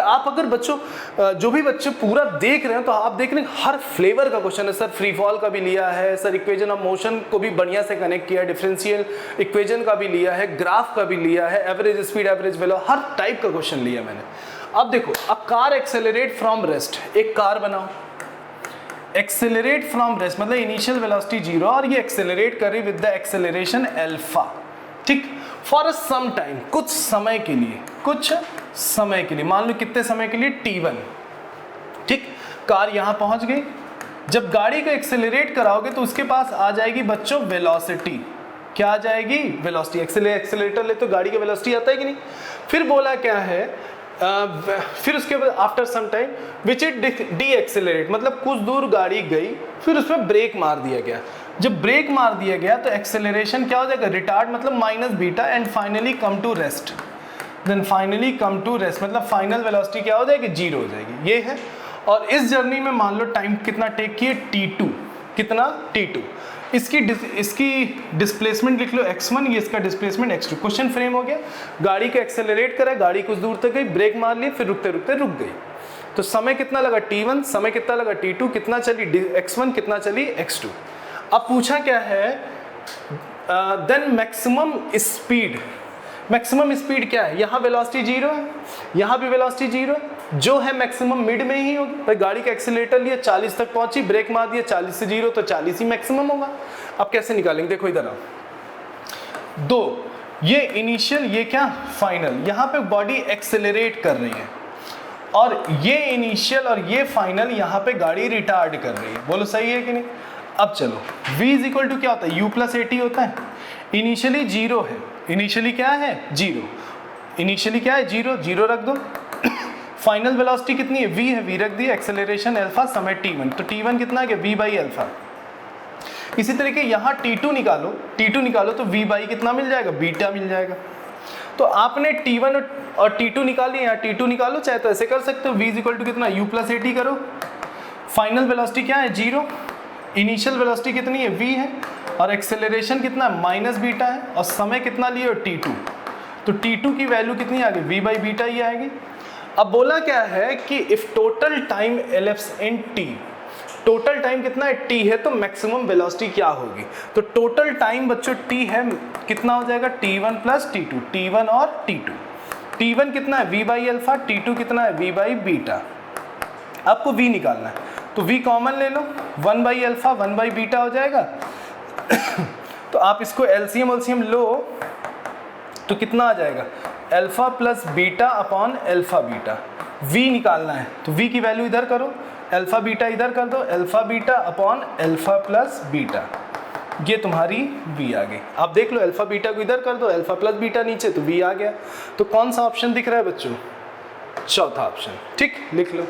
आप अगर बच्चों जो भी बच्चे पूरा देख रहे हैं तो आप देख रहे हैं हर फ्लेवर का क्वेश्चन है सर। फ्री फॉल का भी लिया है सर, इक्वेशन ऑफ मोशन को भी बढ़िया से कनेक्ट किया है, डिफरेंशियल इक्वेशन का भी लिया है, ग्राफ का भी लिया है, एवरेज स्पीड एवरेज वेलो, हर टाइप का क्वेश्चन लिया मैंने। अब देखो, a car accelerate from rest, एक कार बनाओ, एक्सेलरेट फ्रॉम रेस्ट मतलब इनिशियल वेलोसिटी 0 और ये एक्सेलरेट कर रही विद द एक्सेलरेशन अल्फा, ठीक, फॉर सम टाइम, कुछ समय के लिए, कुछ समय के लिए, मान लो कितने समय के लिए, t1, ठीक। कार यहां पहुंच गई, जब गाड़ी को एक्सेलरेट कराओगे तो उसके पास आ जाएगी बच्चों वेलोसिटी, क्या आ जाएगी, वेलोसिटी। एक्सेलरेटर ले तो गाड़ी की वेलोसिटी आता है कि नहीं। फिर बोला क्या है, फिर उसके बाद after some time which it decelerate मतलब कुछ दूर गाड़ी गई, फिर उसमें ब्रेक मार दिया गया। जब ब्रेक मार दिया गया तो एक्सेलरेशन क्या हो जाएगा, रिटार्ड मतलब minus beta, and finally come to rest, then finally come to rest मतलब फाइनल वेलोसिटी क्या हो जाएगी, 0 हो जाएगी। ये है। और इस जर्नी में मान लो टाइम कितना टेक किए, t2, कितना, t2। इसकी डिस्प्लेसमेंट लिख लो x1, ये इसका डिस्प्लेसमेंट x2। क्वेश्चन फ्रेम हो गया, गाड़ी को एक्सेलरेट करा, गाड़ी कुछ दूर तक गई, ब्रेक मार ली, फिर रुकते रुकते रुक गई। तो समय कितना लगा t1, समय कितना लगा t2, कितना चली x1, कितना चली x2। अब पूछा क्या है, then maximum speed, maximum speed क्या है, यहाँ वेलोसिटी 0 है, यहाँ भी वेलोसिटी 0 है, जो है मैक्सिमम मिड में ही होगी। भाई गाड़ी का एक्सीलरेटर लिया, 40 तक पहुंची, ब्रेक मार दिया, 40 से 0 तो 40 ही मैक्सिमम होगा। अब कैसे निकालेंगे, देखो इधर आओ, 2 ये इनिशियल, ये क्या फाइनल, यहाँ पे बॉडी एक्सेलरेट कर रही है, और ये इनिशियल और ये फाइनल, यहाँ पे गाड़ी रिटार्ड कर रही है। बोलो सही है कि नहीं। अब चलो, v इज इक्वल टू क्या होता है, u प्लस at होता है। इनिशियली 0 है, इनिशियली क्या है 0, इनिशियली क्या है 0, 0 रख दो। फाइनल वेलोसिटी कितनी है, v है, v रख दिया, एक्सेलरेशन अल्फा, समय t1, तो t1 कितना है, v बाई अल्फा। इसी तरीके यहाँ t2 निकालो, t2 निकालो तो v बाई कितना मिल जाएगा, बीटा मिल जाएगा। तो आपने t1 और t2 निकाली, यहाँ t2 निकालो, चाहे तो ऐसे कर सकते हो, v इज इक्वल टू कितना, u प्लस at करो। फाइनल वेलोसिटी क्या है 0, इनिशियल वेलोसिटी कितनी है v है, और एक्सेलरेशन कितना माइनस बीटा है, और समय कितना लिए t2, तो t2 की वैल्यू कितनी आ गई, v बाई बीटा ही आएगी। अब बोला क्या है कि if total time elapsed in t, total time कितना है t है, तो मैक्सिमम वेलोसिटी क्या होगी, तो टोटल टाइम बच्चों t है, कितना हो जाएगा t1 प्लस t2, t1 और t2। t1 कितना है v बाई अल्फा, t2 कितना है v बाई बीटा। आपको v निकालना है तो v कॉमन ले लो, 1 बाई अल्फा 1 बाई बीटा हो जाएगा। तो आप इसको एलसीएम लो तो कितना आ जाएगा, alpha plus beta upon alpha beta. v निकालना है तो v की वैल्यू इधर करो, अल्फा बीटा इधर कर दो, alpha beta upon alpha plus beta, ये तुम्हारी v आ गई। आप देख लो, अल्फा बीटा को इधर कर दो, अल्फा प्लस बीटा नीचे, तो v आ गया। तो कौन सा ऑप्शन दिख रहा है बच्चों, चौथा ऑप्शन, ठीक, लिख लो।